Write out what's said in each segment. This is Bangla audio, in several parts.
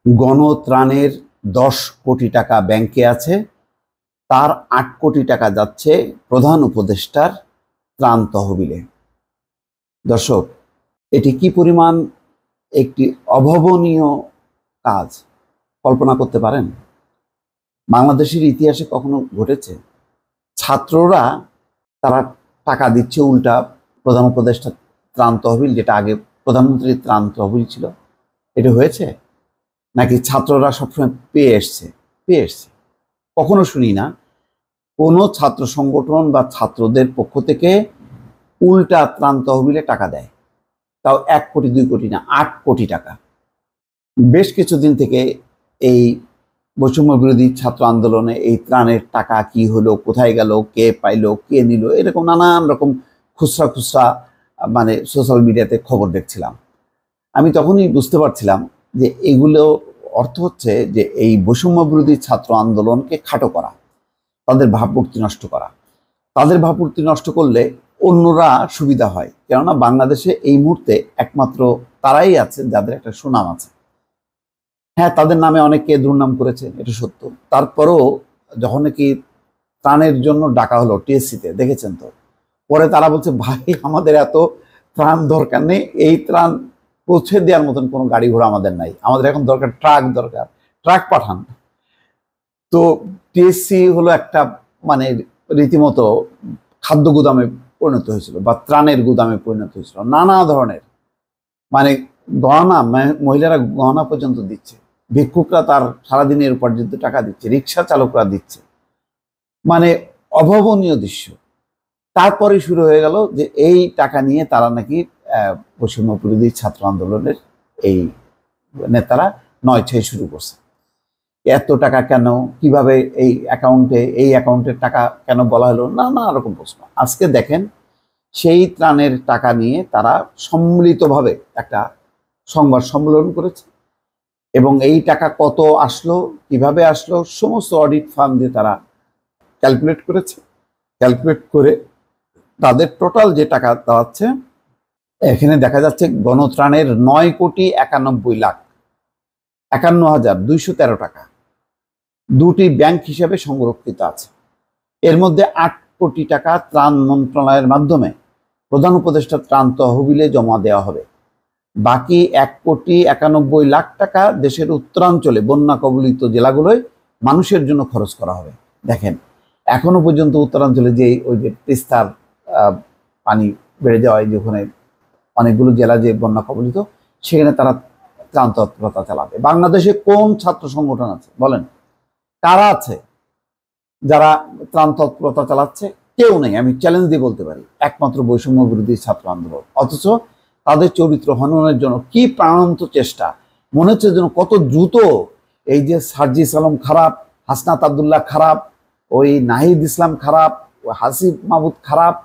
গণত্রাণের 10 কোটি টাকা ব্যাংকে আছে, তার 8 কোটি টাকা যাচ্ছে প্রধান উপদেষ্টার ত্রাণ তহবিলে। দর্শক, এটি কি পরিমাণ একটি অভাবনীয় কাজ কল্পনা করতে পারেন? বাংলাদেশের ইতিহাসে কখনো ঘটেছে? ছাত্ররা তারা টাকা দিচ্ছে উল্টা প্রধান উপদেষ্টার ত্রাণ তহবিল, যেটা আগে প্রধানমন্ত্রীর ত্রাণ তহবিল ছিল। এটা হয়েছে নাকি ছাত্ররা সবসময় পেয়ে এসছে? কখনো শুনি না কোনো ছাত্র সংগঠন বা ছাত্রদের পক্ষ থেকে উল্টা ত্রাণ তহবিলে টাকা দেয়, তাও 1 কোটি 2 কোটি না, 8 কোটি টাকা। বেশ কিছুদিন থেকে এই বৈষম্য বিরোধী ছাত্র আন্দোলনে এই ত্রাণের টাকা কি হলো, কোথায় গেল, কে পাইলো, কে নিল, এরকম নানান রকম খুচরা মানে সোশ্যাল মিডিয়াতে খবর দেখছিলাম। আমি তখনই বুঝতে পারছিলাম যে এগুলো অর্থ হচ্ছে যে এই বৈষম্য বিরোধী ছাত্র আন্দোলনকে খাটো করা, তাদের ভাবমূর্তি নষ্ট করা। তাদের ভাবমূর্তি নষ্ট করলে অন্যরা সুবিধা হয়, কেননা বাংলাদেশে এই মুহূর্তে একমাত্র তারাই আছে যাদের একটা সুনাম আছে। হ্যাঁ, তাদের নামে অনেকে দুর্নাম করেছে, এটা সত্য। তারপরেও যখন নাকি ত্রাণের জন্য ডাকা হলো টিএসসিতে, দেখেছেন তো, পরে তারা বলছে ভাই আমাদের এত ত্রাণ দরকার নেই, এই ত্রাণ পৌঁছে দেওয়ার মতন কোনো গাড়ি ঘোড়া আমাদের নাই, আমাদের এখন দরকার ট্রাক পাঠান। তো টিএসসি হলো একটা মানে রীতিমতো খাদ্য গুদামে পরিণত হয়েছিল বা ত্রাণের গুদামে পরিণত হয়েছিল। নানা ধরনের মানে গহনা, মহিলারা গহনা পর্যন্ত দিচ্ছে, ভিক্ষুকরা তার সারাদিনের উপার্জিত টাকা দিচ্ছে, রিক্সা চালকরা দিচ্ছে, মানে অভাবনীয় দৃশ্য। তারপরে শুরু হয়ে গেল যে এই টাকা নিয়ে তারা নাকি বৈষম্য বিরোধী ছাত্র আন্দোলনের এই নেতারা নয় ছয় শুরু করছে। এত টাকা কেন, কিভাবে এই অ্যাকাউন্টের টাকা কেন বলা হলো, নানা রকম প্রশ্ন। আজকে দেখেন সেই ত্রাণের টাকা নিয়ে তারা সম্মিলিতভাবে একটা সংবাদ সম্মেলন করেছে এবং এই টাকা কত আসলো, কিভাবে আসলো, সমস্ত অডিট ফার্ম দিয়ে তারা ক্যালকুলেট করেছে। ক্যালকুলেট করে তাদের টোটাল যে টাকা দেওয়াচ্ছে, এখানে দেখা যাচ্ছে গণত্রাণের 9,91,51,213 টাকা দুটি ব্যাংক হিসেবে সংরক্ষিত আছে। এর মধ্যে 8 কোটি টাকা ত্রাণ মন্ত্রণালয়ের মাধ্যমে প্রধান উপদেষ্টার ত্রাণ তহবিলে জমা দেওয়া হবে। বাকি 1,91,00,000 টাকা দেশের উত্তরাঞ্চলে বন্যা কবলিত জেলাগুলোয় মানুষের জন্য খরচ করা হবে। দেখেন, এখনো পর্যন্ত উত্তরাঞ্চলে যে ওই যে তিস্তার পানি বেড়ে যাওয়ায় যেখানে অনেকগুলো জেলা যে বন্যা কবলিত, সেখানে তারা ত্রাণ তৎপরতা চালাবে। বাংলাদেশে কোন ছাত্র সংগঠন আছে বলেন? কারা আছে যারা ত্রাণ তৎপরতা চালাচ্ছে? কেউ নেই। আমি চ্যালেঞ্জ দিয়ে বলতে পারি, একমাত্র বৈষম্য বিরোধী ছাত্র আন্দোলন। অথচ তাদের চরিত্র হননের জন্য কি প্রাণান্ত চেষ্টা! মনে হচ্ছে যেন কত দ্রুত এই যে সার্জিস আলম খারাপ, হাসনাত আবদুল্লাহ খারাপ, ওই নাহিদ ইসলাম খারাপ, হাসিব মাহমুদ খারাপ,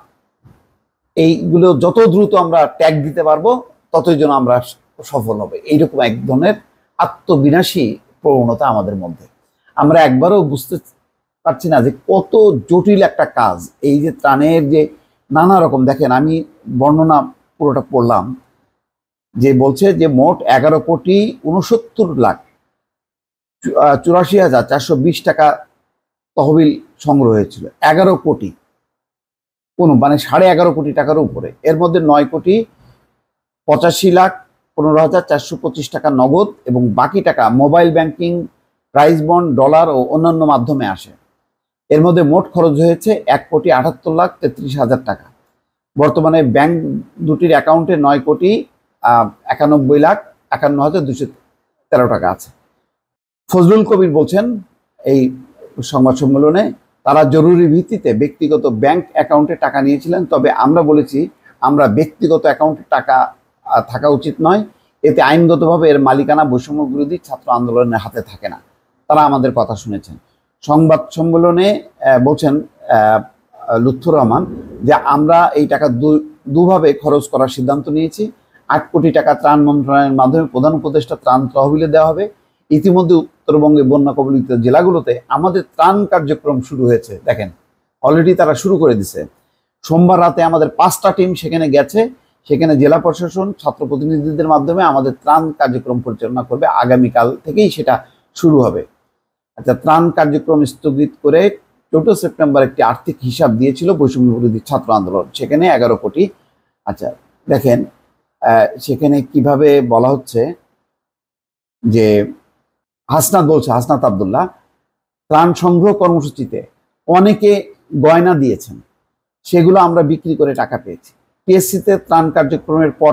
এইগুলো যত দ্রুত আমরা ট্যাগ দিতে পারবো ততই যেন আমরা সফল হবে। এইরকম এক ধরনের আত্মবিনাশী প্রবণতা আমাদের মধ্যে। আমরা একবারও বুঝতে পারছি না যে কত জটিল একটা কাজ এই যে ত্রাণের যে নানা রকম। দেখেন, আমি বর্ণনা পুরোটা পড়লাম, যে বলছে যে মোট 11,69,84,420 টাকা তহবিল সংগ্রহ হয়েছিল। 11 কোটি, মানে 11.5 কোটি টাকার উপরে। এর মধ্যে 9,85,15,425 টাকা নগদ এবং বাকি টাকা mobile banking, price bond, dollar ও অন্যান্য মাধ্যমে আসে। এর মধ্যে মোট খরচ হয়েছে 1,78,33,000 টাকা। বর্তমানে ব্যাংক দুটির অ্যাকাউন্টে 9,91,51,213 টাকা আছে। ফজলুল কবির বলছেন এই সংবাদ সম্মেলনে, তারা জরুরি ভিত্তিতে ব্যক্তিগত ব্যাংক অ্যাকাউন্টে টাকা নিয়েছিলেন, তবে আমরা বলেছি আমরা ব্যক্তিগত অ্যাকাউন্টে টাকা থাকা উচিত নয়, এতে আইনগতভাবে এর মালিকানা বৈষম্য বিরোধী ছাত্র আন্দোলনের হাতে থাকে না। তারা আমাদের কথা শুনেছেন। সংবাদ সম্মেলনে বলছেন লুৎফর রহমান যে আমরা এই টাকা দুভাবে খরচ করার সিদ্ধান্ত নিয়েছি। 8 কোটি টাকা ত্রাণ মন্ত্রণালয়ের মাধ্যমে প্রধান উপদেষ্টা ত্রাণ তহবিলে দেওয়া হবে। ইতিমধ্যে উত্তরবঙ্গে বন্যা কবলিত জেলাগুলোতে আমাদের ত্রাণ কার্যক্রম শুরু হয়েছে। দেখেন, অলরেডি তারা শুরু করে দিছে। সোমবার রাতে আমাদের 5টা টিম সেখানে গেছে। সেখানে জেলা প্রশাসন ছাত্র প্রতিনিধিদের মাধ্যমে আমাদের ত্রাণ কার্যক্রম পরিচালনা করবে। আগামীকাল থেকেই সেটা শুরু হবে। আচ্ছা, ত্রাণ কার্যক্রম স্থগিত করে 4 সেপ্টেম্বর একটি আর্থিক হিসাব দিয়েছিল বৈষম্য বিরোধী ছাত্র আন্দোলন, সেখানে 11 কোটি। আচ্ছা দেখেন, সেখানে কিভাবে বলা হচ্ছে যে হাসনাত আব্দুল্লাহ ত্রাণ সংগ্রহ কর্মসূচিতে অনেকে গয়না দিয়েছেন, সেগুলো আমরা বিক্রি করে টাকা পেয়েছি। টিএসসিতে ত্রাণ কার্যক্রমের পর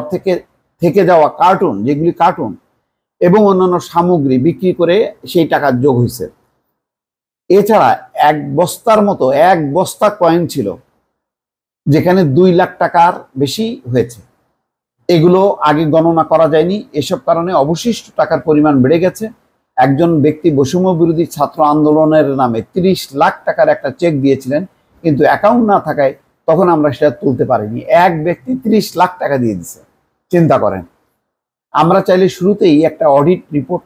থেকে যাওয়া কার্টুন, যেগুলি কার্টুন এবং অন্যান্য সামগ্রী বিক্রি করে সেই টাকা যোগ হয়েছে। এছাড়া এক বস্তা কয়েন ছিল, যেখানে 2 লাখ টাকার বেশি হয়েছে। এগুলো আগে গণনা করা যায়নি, এসব কারণে অবশিষ্ট টাকার পরিমাণ বেড়ে গেছে। একজন ব্যক্তি বৈষম্য বিরোধী ছাত্র আন্দোলনের নামে 30 লাখ টাকার একটা চেক দিয়েছিলেন, কিন্তু অ্যাকাউন্ট না থাকায় তখন আমরা সেটা তুলতে পারিনি। এক ব্যক্তি 30 লাখ টাকা দিয়ে দিছে, চিন্তা করেন। আমরা চাইলে শুরুতেই একটা অডিট রিপোর্ট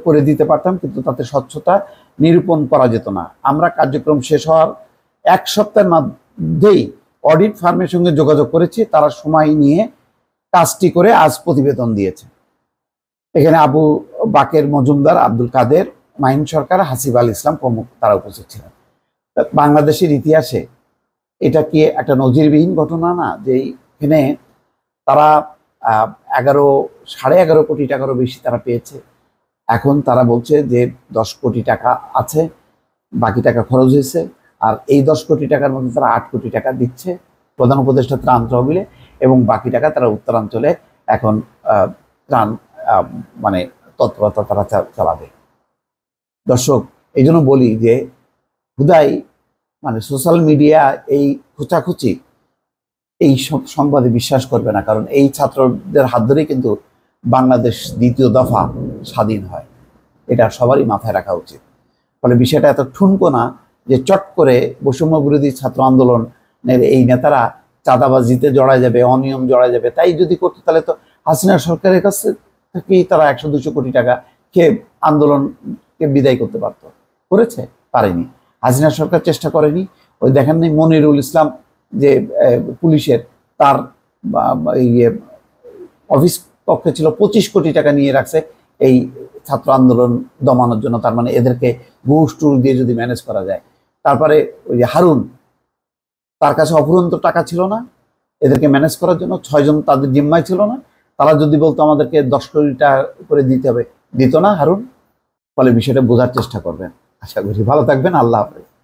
করে দিতে পারতাম, কিন্তু তাতে স্বচ্ছতা নিরূপণ করা যেত না। আমরা কার্যক্রম শেষ হওয়ার 1 সপ্তাহের মধ্যেই অডিট ফার্মের সঙ্গে যোগাযোগ করেছি, তারা সময় নিয়ে কাজটি করে আজ প্রতিবেদন দিয়েছে। এখানে আবু বাকের মজুমদার, আব্দুল কাদের, মাহিন সরকার, হাসিব আল ইসলাম প্রমুখ তারা উপস্থিত ছিলেন। বাংলাদেশের ইতিহাসে এটা কি একটা নজিরবিহীন ঘটনা না, যে এখানে তারা 11.5 কোটি টাকারও বেশি তারা পেয়েছে। এখন তারা বলছে যে 10 কোটি টাকা আছে, বাকি টাকা খরচ হয়েছে, আর এই 10 কোটি টাকার মধ্যে তারা 8 কোটি টাকা দিচ্ছে প্রধান উপদেষ্টা ত্রাণ তহবিলে, এবং বাকি টাকা তারা উত্তরাঞ্চলে এখন ত্রাণ মানে তৎপরতা তারা চালাবে। দর্শক, এই জন্য বলি যে হুদাই মানে সোশ্যাল মিডিয়া এই খোঁচাখুচি এই সংবাদে বিশ্বাস করবে না, কারণ এই ছাত্রদের হাত ধরেই কিন্তু বাংলাদেশ দ্বিতীয় দফা স্বাধীন হয়। এটা সবারই মাথায় রাখা উচিত। ফলে বিষয়টা এত ঠুনকো না যে চট করে বৈষম্য বিরোধী ছাত্র আন্দোলনের এই নেতারা চাঁদাবাজিতে জড়ায় যাবে, অনিয়ম জড়ায় যাবে। তাই যদি করতো তাহলে তো হাসিনা সরকারের কাছে থেকেই তারা 100-200 কোটি টাকা খেয়ে আন্দোলনকে বিদায় করতে পারতো। করেছে? পারেনি। হাসিনা সরকার চেষ্টা করেনি। ওই দেখেন নাই মনিরুল ইসলাম যে পুলিশের, তার অফিস পক্ষে ছিল 25 কোটি টাকা নিয়ে রাখছে এই ছাত্র আন্দোলন দমানোর জন্য। তার মানে এদেরকে ঘুষ টুস দিয়ে যদি ম্যানেজ করা যায়। তারপরে ওই যে হারুন, তার কাছে অফুরন্ত টাকা ছিল না এদেরকে ম্যানেজ করার জন্য, 6 জন তাদের জিম্মায় ছিল না। তারা যদি বলতো আমাদেরকে 10 কোটি টাকা করে দিতে হবে, দিত না হারুন। ফলে বিষয়টা বোঝার চেষ্টা করবেন। আশা করি ভালো থাকবেন। আল্লাহ হাফেজ।